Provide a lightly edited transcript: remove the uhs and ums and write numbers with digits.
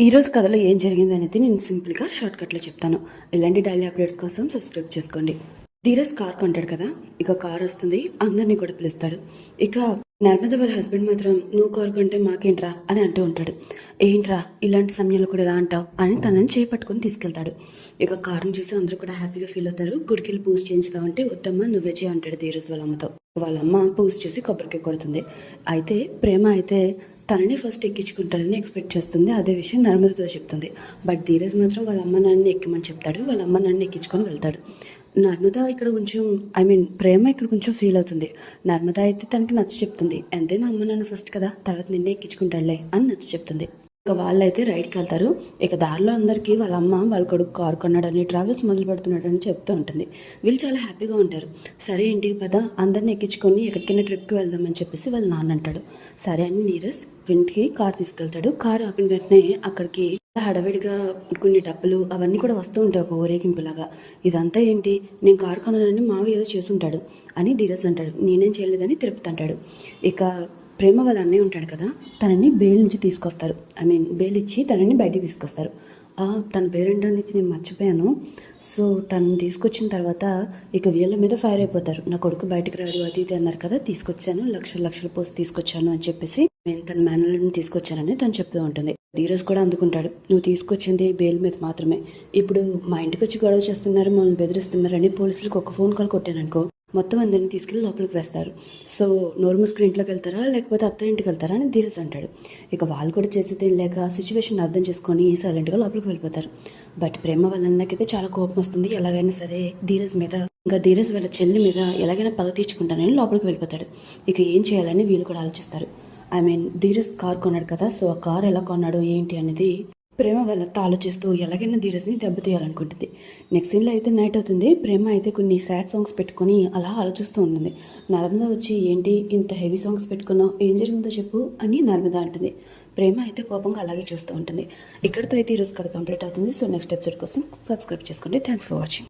ఈరోజు కథలో ఏం జరిగింది అనేది నేను సింపుల్గా షార్ట్కట్లో చెప్తాను. ఇలాంటి డైలీ అప్డేట్స్ కోసం సబ్స్క్రైబ్ చేసుకోండి. ధీరజ్ కార్ కొంటాడు కదా, ఇక కార్ వస్తుంది, అందరినీ కూడా పిలుస్తాడు. ఇక నర్మద వాళ్ళ హస్బెండ్ మాత్రం నువ్వు కారు కొంటే మాకేంట్రా అని అంటూ ఉంటాడు. ఏంట్రా ఇలాంటి సమయంలో కూడా ఎలా అంటావు అని తనని చేపట్టుకొని తీసుకెళ్తాడు. ఇక కారుని చూసి అందరూ కూడా హ్యాపీగా ఫీల్ అవుతారు. గుడికెళ్ళి పూజ చేయించుతామంటే వద్దమ్మా నువ్వే చేయి అంటాడు ధీరజ్ వాళ్ళ అమ్మతో. వాళ్ళ అమ్మ పూజ చేసి కొబ్బరికాయ కొడుతుంది. అయితే ప్రేమ అయితే తనని ఫస్ట్ ఎక్కించుకుంటారని ఎక్స్పెక్ట్ చేస్తుంది. అదే విషయం నర్మదతో చెప్తుంది. బట్ ధీరజ్ మాత్రం వాళ్ళ అమ్మ నాన్నని ఎక్కమని చెప్తాడు. వాళ్ళ అమ్మ నాన్నని ఎక్కించుకొని వెళ్తాడు. నర్మద ఇక్కడ కొంచెం ప్రేమ ఇక్కడ కొంచెం ఫీల్ అవుతుంది. నర్మద అయితే తనకి నచ్చ చెప్తుంది. ఎంతైనా అమ్మ నాన్న ఫస్ట్ కదా, తర్వాత నిన్నే ఎక్కించుకుంటాడులే అని నచ్చ చెప్తుంది. ఇక వాళ్ళైతే రైడ్కి వెళ్తారు. ఇక దారిలో అందరికీ వాళ్ళ అమ్మ వాళ్ళ కొడుకు కారు కొన్నాడని, ట్రావెల్స్ మొదలు పెడుతున్నాడని చెప్తూ ఉంటుంది. వీళ్ళు చాలా హ్యాపీగా ఉంటారు. సరే ఇంటికి పద, అందరిని ఎక్కించుకొని ఎక్కడికైనా ట్రిప్కి వెళ్దామని చెప్పేసి వాళ్ళ నాన్న అంటాడు. సరే అని నీరజ్ ఇంటికి కారు తీసుకెళ్తాడు. కారు ఆపిన వెంటనే అక్కడికి హడావిడిగా కొన్ని డబ్బులు అవన్నీ కూడా వస్తూ ఉంటాయి ఒక ఊరేగింపులాగా. ఇదంతా ఏంటి, నేను కారు కొనాలని మావి ఏదో చేసుంటాడు అని ధీరజ్ అంటాడు. నేనేం చేయలేదని తిరుపతి అంటాడు. ఇక ప్రేమ వాళ్ళ అన్నయ్య ఉంటాడు కదా, తనని బెయిల్ నుంచి తీసుకొస్తారు. బెయిల్ ఇచ్చి తనని బయటికి తీసుకొస్తారు. తన పేరేంటనేది నేను మర్చిపోయాను. సో తనని తీసుకొచ్చిన తర్వాత ఇక వీళ్ళ మీద ఫైర్ అయిపోతారు. నా కొడుకు బయటకు రాడు అది ఇది అన్నారు కదా, తీసుకొచ్చాను, లక్షల పోస్ట్ తీసుకొచ్చాను అని చెప్పేసి నేను తన మేనల్ని తీసుకొచ్చానని తను చెప్తూ ఉంటుంది. ధీరజ్ కూడా అందుకుంటాడు. నువ్వు తీసుకొచ్చింది బెయిల్ మీద మాత్రమే. ఇప్పుడు మా ఇంటికి వచ్చి గొడవ చేస్తున్నారు, మమ్మల్ని బెదిరిస్తున్నారని పోలీసులకు ఒక ఫోన్ కాల్ కొట్టాననుకో, మొత్తం అందరినీ తీసుకెళ్ళి లోపలికి వేస్తారు. సో నోరు మూసుకుని ఇంట్లోకి వెళ్తారా లేకపోతే అత్తారింటికి వెళ్తారా అని ధీరజ్ అంటాడు. ఇక వాళ్ళు కూడా చేసేది లేక సిచ్యువేషన్ అర్థం చేసుకొని సైలెంట్గా లోపలికి వెళ్ళిపోతారు. బట్ ప్రేమ వాళ్ళ అన్నకైతే చాలా కోపం వస్తుంది. ఎలాగైనా సరే ధీరజ్ మీద, ఇంకా ధీరజ్ వాళ్ళ చెల్లి మీద ఎలాగైనా పగ తీర్చుకుంటానని లోపలికి వెళ్ళిపోతాడు. ఇక ఏం చేయాలని వీళ్ళు కూడా ఆలోచిస్తారు. ధీరజ్ కార్ కొన్నాడు కదా, సో ఆ కార్ ఎలా కొన్నాడు ఏంటి అనేది ప్రేమ వాళ్ళతో ఆలోచిస్తూ ఎలాగైనా ధీరజ్ని దెబ్బతీయాలనుకుంటుంది. నెక్స్ట్ సీన్లో అయితే నైట్ అవుతుంది. ప్రేమ అయితే కొన్ని సాడ్ సాంగ్స్ పెట్టుకొని అలా ఆలోచిస్తూ ఉంటుంది. నర్మద వచ్చి ఏంటి ఇంత హెవీ సాంగ్స్ పెట్టుకున్నావు, ఏం జరిగిందో చెప్పు అని నర్మద అంటుంది. ప్రేమ అయితే కోపంగా అలాగే చూస్తూ ఉంటుంది. ఇక్కడితో అయితే ఈరోజు కథ కంప్లీట్ అవుతుంది. సో నెక్స్ట్ ఎపిసోడ్ కోసం సబ్స్క్రైబ్ చేసుకోండి. Thanks for watching.